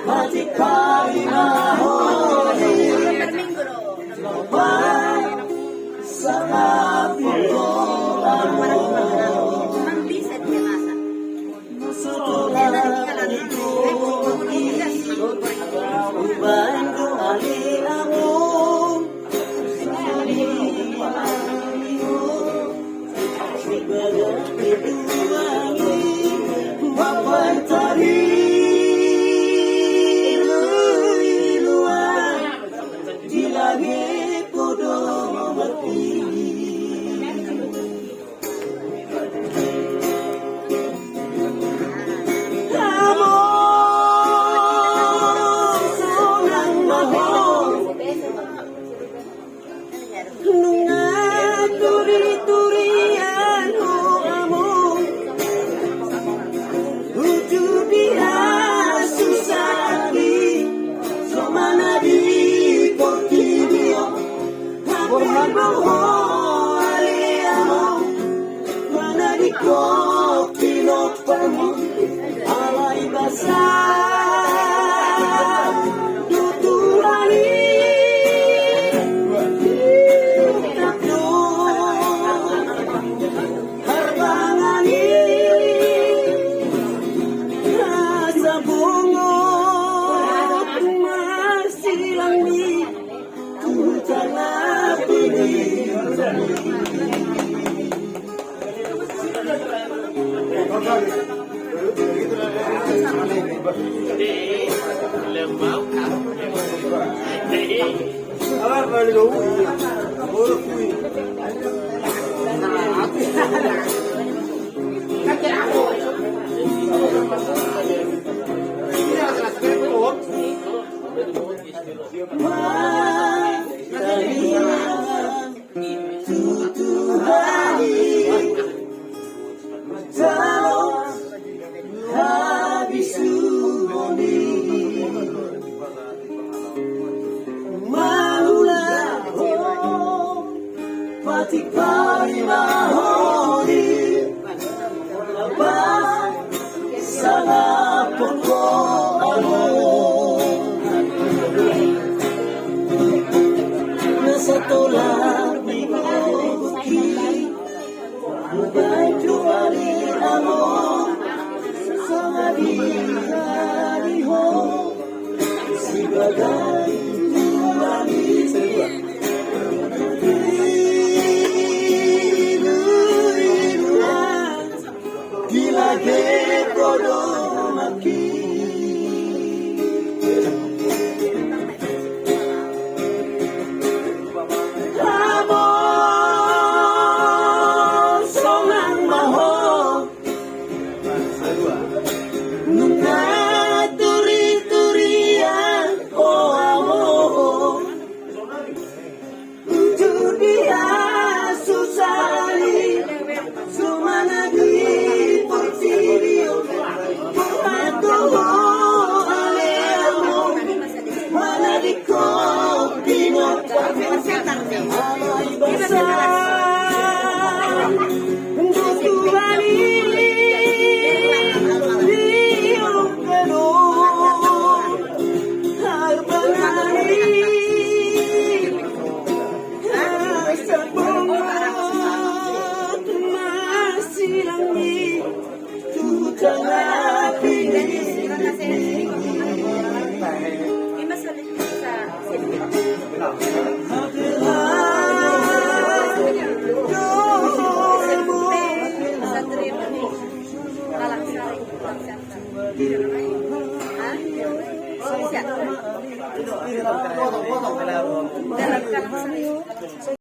Pati kami mahuli sa kapit ko sa tulad ito uban ko alila mo ibadah ituangi mapantari luar di langit podo berpilih alay basah tutulani takdo harbangani rasa bungot masilang ni tutala pilih Pati kami mahuli lepas sa lapot ko nasa tulad ni Koki Mubay alila mo sa hari-hari ho si bagay tumalis lagi podo maki amo songang maho nunga turi-turian oh amo untuk dia susah sumana alay basah tutulani diok kano harbangani sa bungot masilang ni tutang aking